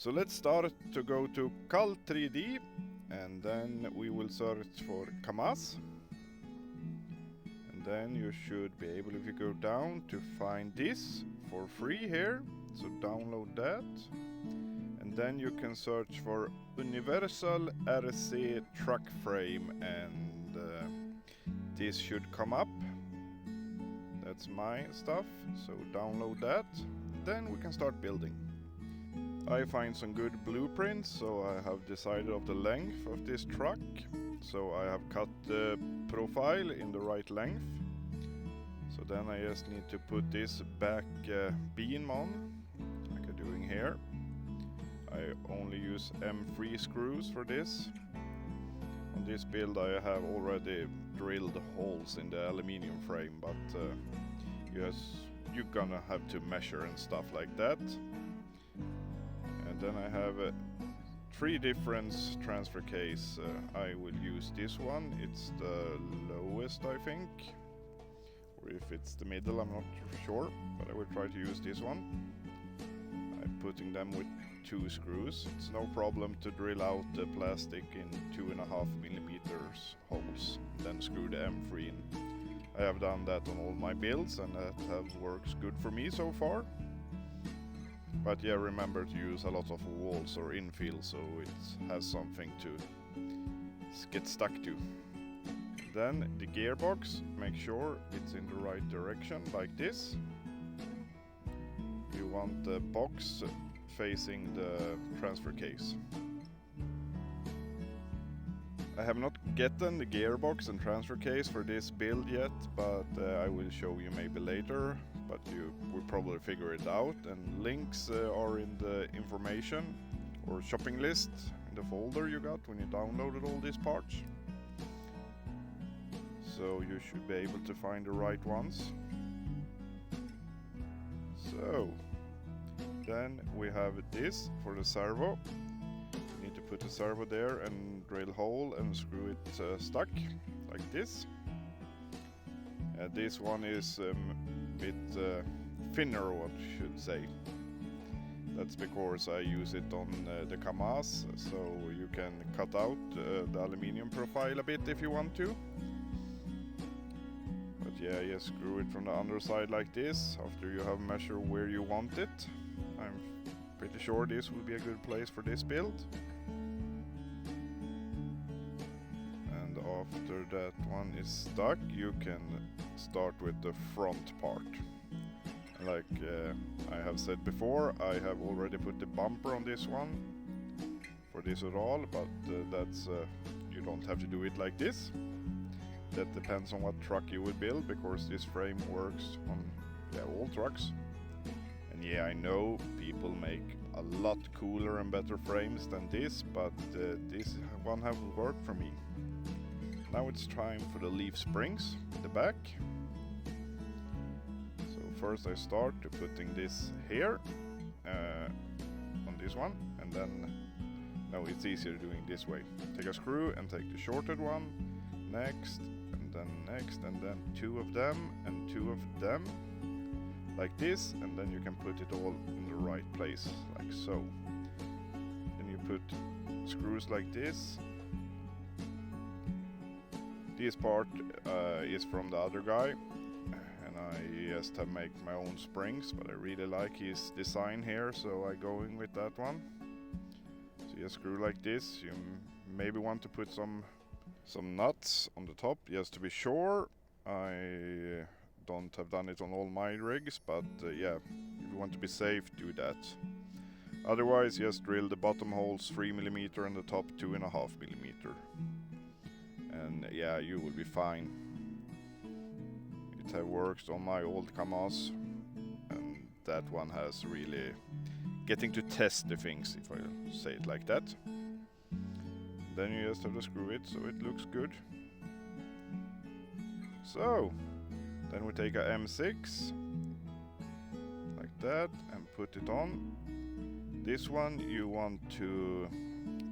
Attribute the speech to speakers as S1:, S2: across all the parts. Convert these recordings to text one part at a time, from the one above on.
S1: So let's start to go to Cal 3D and then we will search for Kamaz. And then you should be able, if you go down, to find this for free here. So download that. And then you can search for Universal RC truck frame and this should come up. That's my stuff, so download that. Then we can start building. I find some good blueprints, so I have decided of the length of this truck. So I have cut the profile in the right length. So then I just need to put this back beam on, like I'm doing here. I only use M3 screws for this. On this build I have already drilled holes in the aluminium frame, but you're gonna have to measure and stuff like that. And then I have 3 different transfer case. I will use this one, it's the lowest I think. Or if it's the middle, I'm not sure, but I will try to use this one. I'm putting them with 2 screws. It's no problem to drill out the plastic in 2.5mm holes, then screw the M3 in. I have done that on all my builds and that works good for me so far. But yeah, remember to use a lot of walls or infill so it has something to get stuck to. Then the gearbox, make sure it's in the right direction like this. You want the box facing the transfer case. I have not gotten the gearbox and transfer case for this build yet, but I will show you maybe later, but you will probably figure it out, and links are in the information or shopping list in the folder you got when you downloaded all these parts. So you should be able to find the right ones. So then we have this for the servo. You need to put the servo there and drill hole and screw it stuck like this. This one is a bit thinner, what I should say. That's because I use it on the Kamaz, so you can cut out the aluminium profile a bit if you want to. But yeah, just screw it from the underside like this after you have measured where you want it. I'm pretty sure this will be a good place for this build. And after that one is stuck, you can start with the front part. Like I have said before, I have already put the bumper on this one for this at all, but that's you don't have to do it like this. That depends on what truck you will build, because this frame works on all trucks. And yeah, I know people make a lot cooler and better frames than this, but this one have worked for me. Now it's time for the leaf springs in the back. So first I start to putting this here on this one, and then now it's easier doing this way. Take a screw and take the shorted one, next, and then 2 of them and 2 of them, like this, and then you can put it all in the right place, like so. Then you put screws like this. This part is from the other guy, and I just have made my own springs, but I really like his design here, so I'm going with that one. So you screw like this. You maybe want to put some nuts on the top, just to be sure. I don't have done it on all my rigs, but yeah, if you want to be safe, do that. Otherwise, just drill the bottom holes 3mm and the top 2.5mm. And yeah, you will be fine. It have worked on my old Kamaz, and that one has really getting to test the things, if I say it like that. Then you just have to screw it so it looks good. So then we take a M6 like that and put it on. This one you want to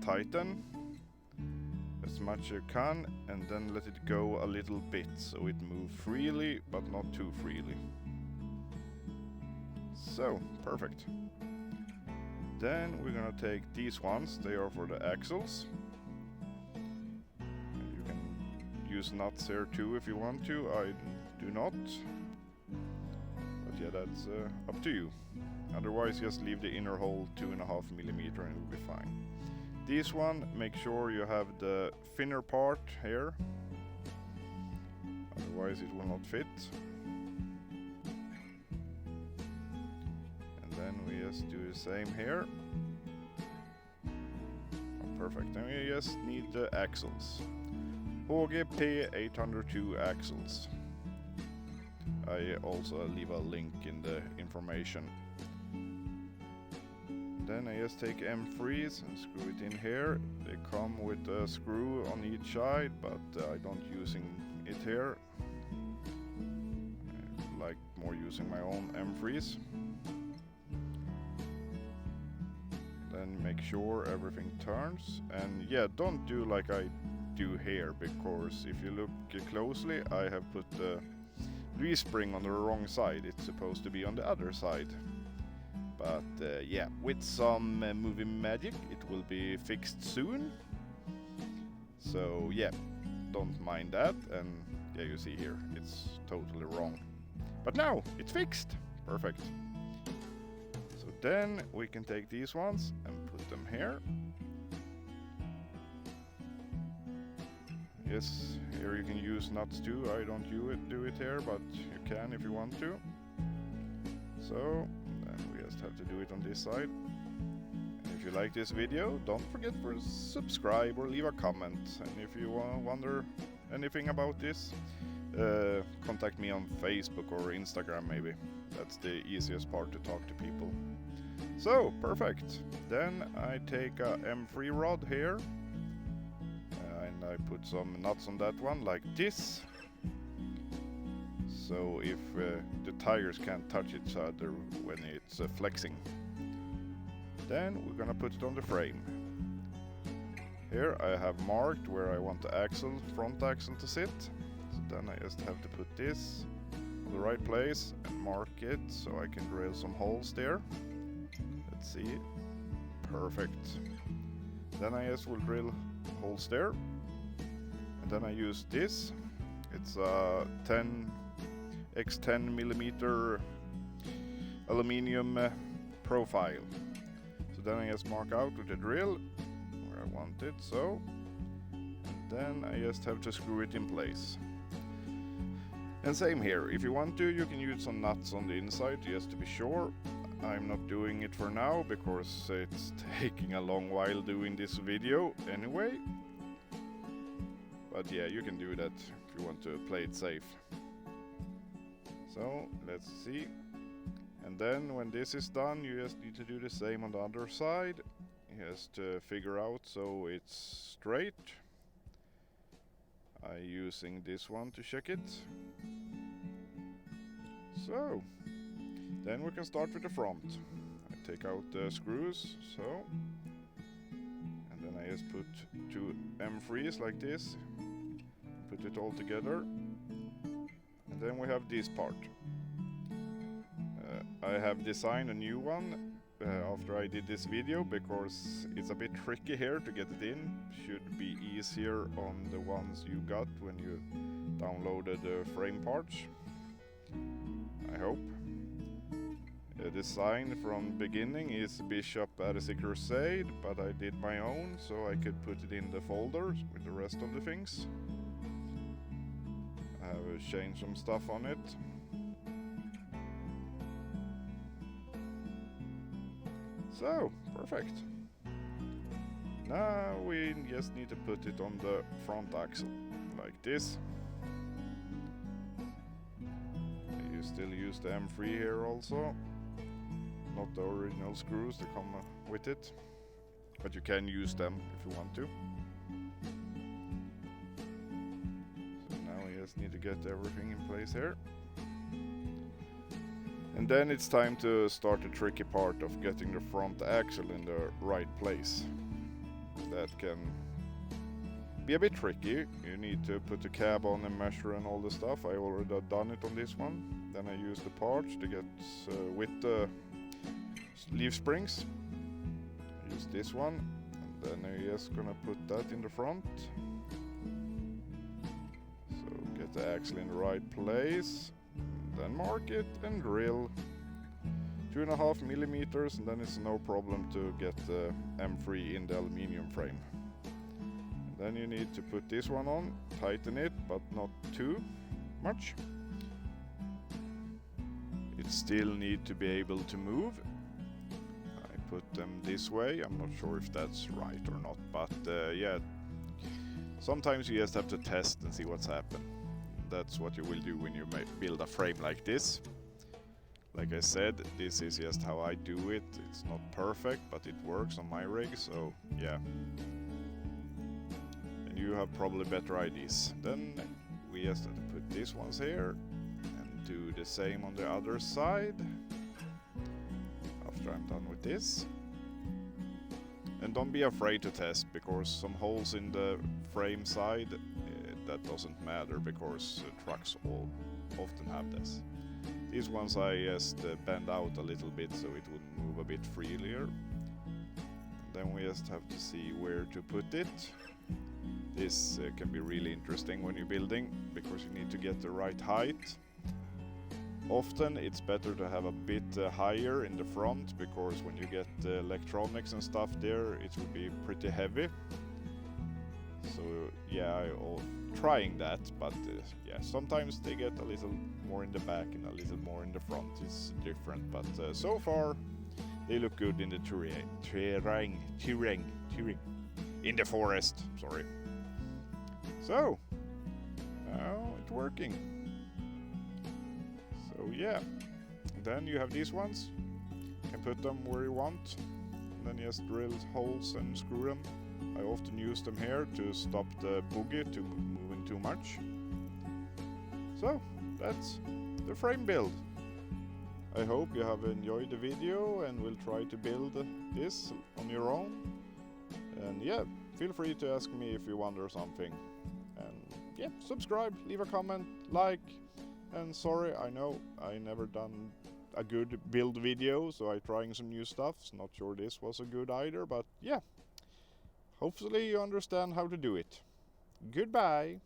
S1: tighten as much as you can, and then let it go a little bit so it moves freely but not too freely. So perfect. Then we're gonna take these ones, they are for the axles. And you can use nuts here too if you want to, I do not. But yeah, that's up to you. Otherwise just leave the inner hole 2.5 millimeter and it will be fine. This one, make sure you have the thinner part here, otherwise it will not fit. And then we just do the same here. Oh, perfect. Then we just need the axles. HG P802 axles. I also leave a link in the information. Then I just take M3s and screw it in here. They come with a screw on each side, but I don't using it here. I like more using my own M3s. Then make sure everything turns. And yeah, don't do like I do here, because if you look closely, I have put the leaf spring on the wrong side. It's supposed to be on the other side. But yeah, with some movie magic it will be fixed soon. So yeah, don't mind that. And yeah, you see here, it's totally wrong. But now it's fixed. Perfect. So then we can take these ones and put them here. Yes, here you can use nuts too. I don't do it here, but you can if you want to. So we just have to do it on this side. And if you like this video, don't forget to subscribe or leave a comment. And if you wonder anything about this, contact me on Facebook or Instagram maybe. That's the easiest part to talk to people. So, perfect. Then I take a M3 rod here. And I put some nuts on that one like this. So if the tires can't touch each other when it's flexing. Then we're gonna put it on the frame. Here I have marked where I want the axle, front axle to sit. So then I just have to put this on the right place and mark it so I can drill some holes there. Let's see. Perfect. Then I just will drill holes there. And then I use this. It's a 10x10 millimeter aluminium profile. So then I just mark out with the drill where I want it, so. And then I just have to screw it in place. And same here, if you want to, you can use some nuts on the inside just to be sure. I'm not doing it for now because it's taking a long while doing this video anyway. But yeah, you can do that if you want to play it safe. So let's see. And then when this is done, you just need to do the same on the other side. Just to figure out so it's straight. I'm using this one to check it. So then we can start with the front. I take out the screws, so. And then I just put two M3s like this. Put it all together. And then we have this part. I have designed a new one after I did this video because it's a bit tricky here to get it in. Should be easier on the ones you got when you downloaded the frame parts. I hope. The design from beginning is Bishop RC Crusade, but I did my own so I could put it in the folder with the rest of the things. I have changed some stuff on it. So, perfect. Now we just need to put it on the front axle, like this. You still use the M3 here also. Not the original screws that come with it. But you can use them if you want to. So now we just need to get everything in place here. And then it's time to start the tricky part of getting the front axle in the right place. That can be a bit tricky. You need to put the cab on and measure and all the stuff. I already done it on this one. Then I use the parts to get with the leaf springs. use this one, and then I'm just gonna put that in the front. So get the axle in the right place, then mark it and drill 2.5 millimeters, and then it's no problem to get the M3 in the aluminium frame. And then you need to put this one on, tighten it, but not too much. It still need to be able to move. I put them this way. I'm not sure if that's right or not, but yeah, sometimes you just have to test and see what's happened. That's what you will do when you build a frame like this. Like I said, this is just how I do it. It's not perfect, but it works on my rig, so yeah. And you have probably better ideas. Then we just have to put these ones here and do the same on the other side after I'm done with this. And don't be afraid to test, because some holes in the frame side, that doesn't matter, because trucks all often have this. These ones I just bend out a little bit so it would move a bit freelier. And then we just have to see where to put it. This can be really interesting when you're building, because you need to get the right height. Often it's better to have a bit higher in the front, because when you get electronics and stuff there, it will be pretty heavy. So yeah, I'm trying that, but yeah, sometimes they get a little more in the back and a little more in the front. It's different, but so far they look good in the terrain, in the forest, sorry. So, now it's working. So yeah, then you have these ones. You can put them where you want, and then just drill holes and screw them. I often use them here to stop the boogie to moving too much. So, that's the frame build. I hope you have enjoyed the video and will try to build this on your own. And yeah, feel free to ask me if you wonder something. And yeah, subscribe, leave a comment, like. And sorry, I know I never done a good build video, so I'm trying some new stuff. Not sure this was a good either, but yeah. Hopefully you understand how to do it. Goodbye.